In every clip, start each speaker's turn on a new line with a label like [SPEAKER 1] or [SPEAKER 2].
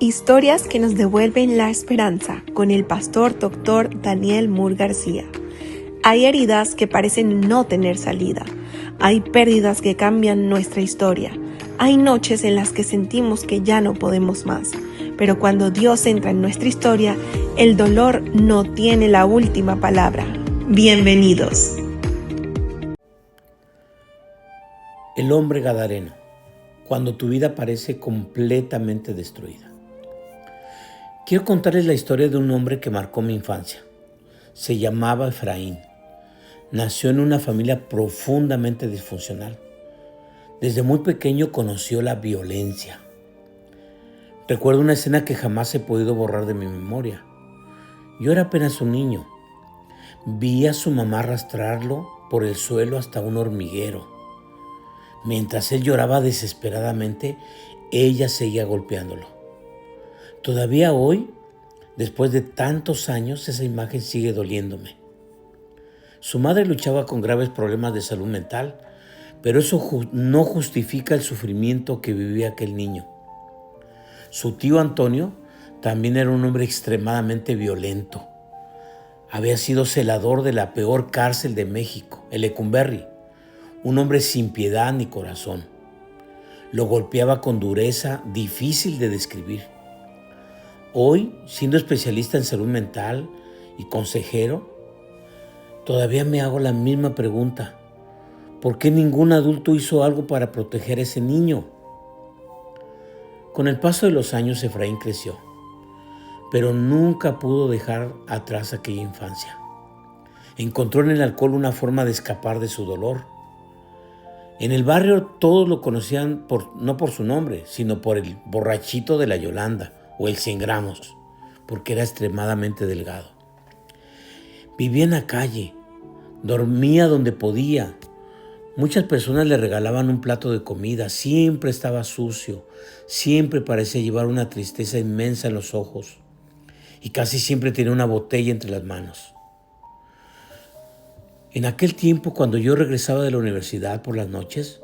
[SPEAKER 1] Historias que nos devuelven la esperanza con el pastor Dr. Daniel Moore García. Hay heridas que parecen no tener salida. Hay pérdidas que cambian nuestra historia. Hay noches en las que sentimos que ya no podemos más. Pero cuando Dios entra en nuestra historia, el dolor no tiene la última palabra. Bienvenidos.
[SPEAKER 2] El hombre gadareno, cuando tu vida parece completamente destruida. Quiero contarles la historia de un hombre que marcó mi infancia. Se llamaba Efraín. Nació en una familia profundamente disfuncional. Desde muy pequeño conoció la violencia. Recuerdo una escena que jamás he podido borrar de mi memoria. Yo era apenas un niño. Vi a su mamá arrastrarlo por el suelo hasta un hormiguero. Mientras él lloraba desesperadamente, ella seguía golpeándolo. Todavía hoy, después de tantos años, esa imagen sigue doliéndome. Su madre luchaba con graves problemas de salud mental, pero eso no justifica el sufrimiento que vivía aquel niño. Su tío Antonio también era un hombre extremadamente violento. Había sido celador de la peor cárcel de México, el Lecumberri, un hombre sin piedad ni corazón. Lo golpeaba con dureza difícil de describir. Hoy, siendo especialista en salud mental y consejero, todavía me hago la misma pregunta. ¿Por qué ningún adulto hizo algo para proteger a ese niño? Con el paso de los años, Efraín creció, pero nunca pudo dejar atrás aquella infancia. Encontró en el alcohol una forma de escapar de su dolor. En el barrio todos lo conocían no por su nombre, sino por el borrachito de la Yolanda o el 100 gramos, porque era extremadamente delgado. Vivía en la calle, dormía donde podía. Muchas personas le regalaban un plato de comida, siempre estaba sucio, siempre parecía llevar una tristeza inmensa en los ojos y casi siempre tenía una botella entre las manos. En aquel tiempo, cuando yo regresaba de la universidad por las noches,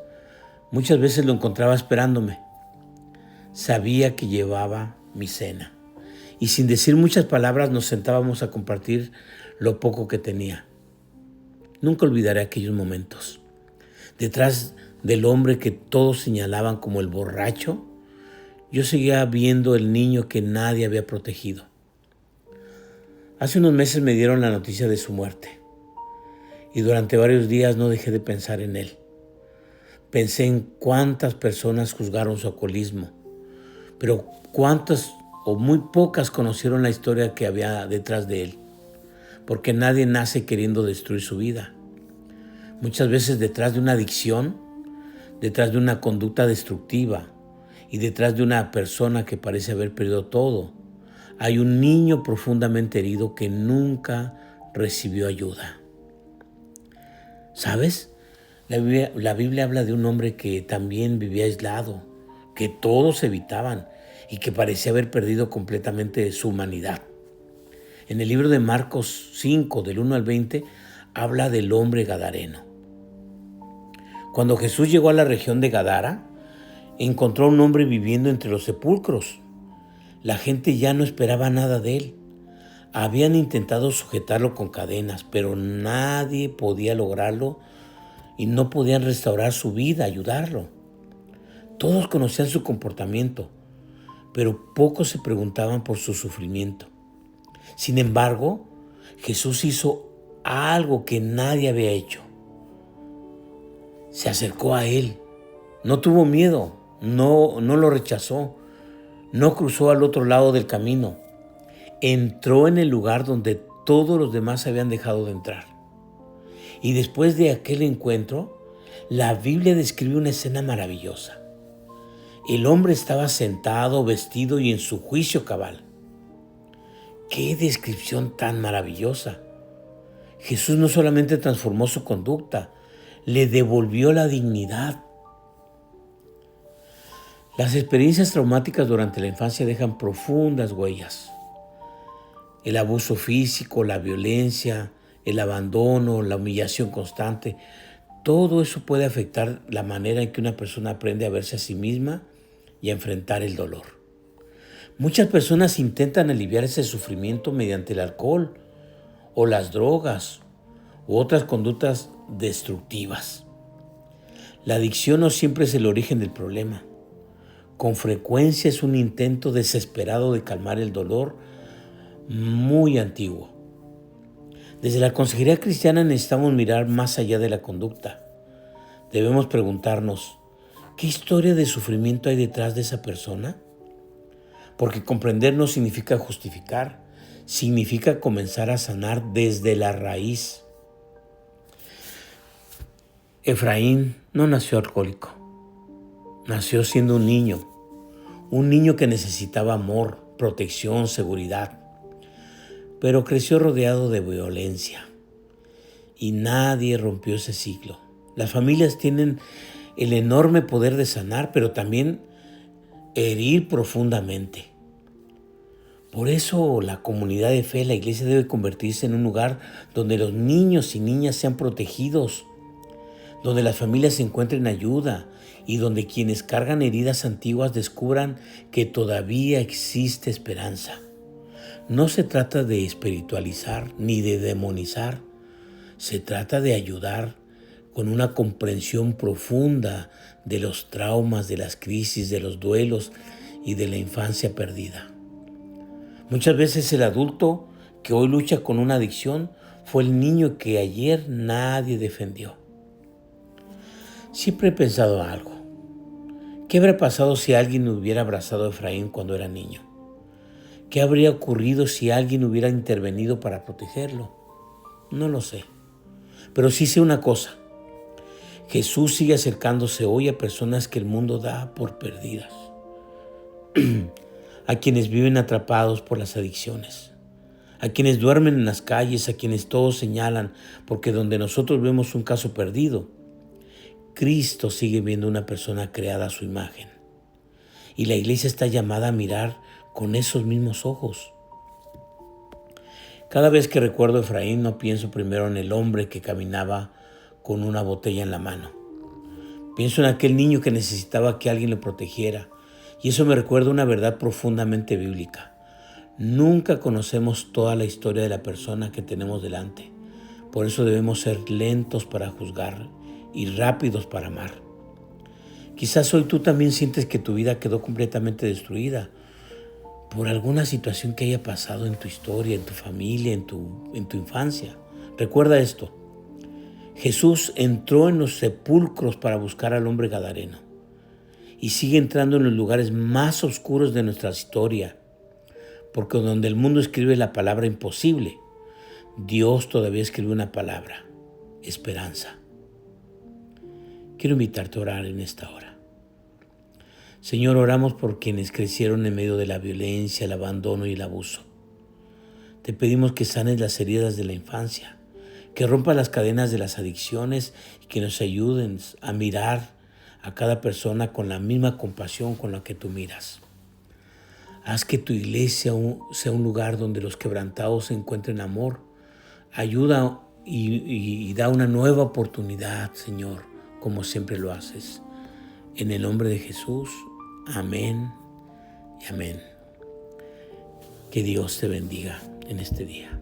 [SPEAKER 2] muchas veces lo encontraba esperándome. Sabía que llevaba mi cena y sin decir muchas palabras nos sentábamos a compartir lo poco que tenía. Nunca olvidaré aquellos momentos. Detrás del hombre que todos señalaban como el borracho, yo seguía viendo el niño que nadie había protegido. Hace unos meses me dieron la noticia de su muerte y durante varios días no dejé de pensar en él. Pensé en cuántas personas juzgaron su alcoholismo, pero cuántas o muy pocas conocieron la historia que había detrás de él, porque nadie nace queriendo destruir su vida. Muchas veces detrás de una adicción, detrás de una conducta destructiva y detrás de una persona que parece haber perdido todo, hay un niño profundamente herido que nunca recibió ayuda. ¿Sabes? La Biblia habla de un hombre que también vivía aislado, que todos evitaban y que parecía haber perdido completamente su humanidad. En el libro de Marcos 5, del 1 al 20, habla del hombre gadareno. Cuando Jesús llegó a la región de Gadara, encontró a un hombre viviendo entre los sepulcros. La gente ya no esperaba nada de él. Habían intentado sujetarlo con cadenas, pero nadie podía lograrlo y no podían restaurar su vida, ayudarlo. Todos conocían su comportamiento, pero pocos se preguntaban por su sufrimiento. Sin embargo, Jesús hizo algo que nadie había hecho. Se acercó a él, no tuvo miedo, no lo rechazó, no cruzó al otro lado del camino. Entró en el lugar donde todos los demás habían dejado de entrar. Y después de aquel encuentro, la Biblia describe una escena maravillosa. El hombre estaba sentado, vestido y en su juicio cabal. ¡Qué descripción tan maravillosa! Jesús no solamente transformó su conducta, le devolvió la dignidad. Las experiencias traumáticas durante la infancia dejan profundas huellas. El abuso físico, la violencia, el abandono, la humillación constante, todo eso puede afectar la manera en que una persona aprende a verse a sí misma y a enfrentar el dolor. Muchas personas intentan aliviar ese sufrimiento mediante el alcohol o las drogas u otras conductas destructivas. La adicción no siempre es el origen del problema. Con frecuencia es un intento desesperado de calmar el dolor muy antiguo. Desde la consejería cristiana necesitamos mirar más allá de la conducta. Debemos preguntarnos, ¿qué historia de sufrimiento hay detrás de esa persona? Porque comprender no significa justificar, significa comenzar a sanar desde la raíz. Efraín no nació alcohólico, nació siendo un niño que necesitaba amor, protección, seguridad, pero creció rodeado de violencia y nadie rompió ese ciclo. Las familias tienen el enorme poder de sanar, pero también herir profundamente. Por eso la comunidad de fe, la iglesia, debe convertirse en un lugar donde los niños y niñas sean protegidos, donde las familias encuentren ayuda y donde quienes cargan heridas antiguas descubran que todavía existe esperanza. No se trata de espiritualizar ni de demonizar, se trata de ayudar con una comprensión profunda de los traumas, de las crisis, de los duelos y de la infancia perdida. Muchas veces el adulto que hoy lucha con una adicción fue el niño que ayer nadie defendió. Siempre he pensado algo. ¿Qué habría pasado si alguien hubiera abrazado a Efraín cuando era niño? ¿Qué habría ocurrido si alguien hubiera intervenido para protegerlo? No lo sé. Pero sí sé una cosa. Jesús sigue acercándose hoy a personas que el mundo da por perdidas. A quienes viven atrapados por las adicciones. A quienes duermen en las calles, a quienes todos señalan, porque donde nosotros vemos un caso perdido, Cristo sigue viendo una persona creada a su imagen. Y la iglesia está llamada a mirar con esos mismos ojos. Cada vez que recuerdo a Efraín, no pienso primero en el hombre que caminaba con una botella en la mano. Pienso en aquel niño que necesitaba que alguien lo protegiera. Y eso me recuerda una verdad profundamente bíblica. Nunca conocemos toda la historia de la persona que tenemos delante. Por eso debemos ser lentos para juzgar y rápidos para amar. Quizás hoy tú también sientes que tu vida quedó completamente destruida por alguna situación que haya pasado en tu historia, en tu familia, en tu infancia. Recuerda esto. Jesús entró en los sepulcros para buscar al hombre gadareno y sigue entrando en los lugares más oscuros de nuestra historia, porque donde el mundo escribe la palabra imposible, Dios todavía escribe una palabra, esperanza. Quiero invitarte a orar en esta hora. Señor, oramos por quienes crecieron en medio de la violencia, el abandono y el abuso. Te pedimos que sanes las heridas de la infancia, que rompas las cadenas de las adicciones y que nos ayuden a mirar a cada persona con la misma compasión con la que tú miras. Haz que tu iglesia sea un lugar donde los quebrantados encuentren amor. Ayuda y da una nueva oportunidad, Señor, como siempre lo haces. En el nombre de Jesús, amén y amén. Que Dios te bendiga en este día.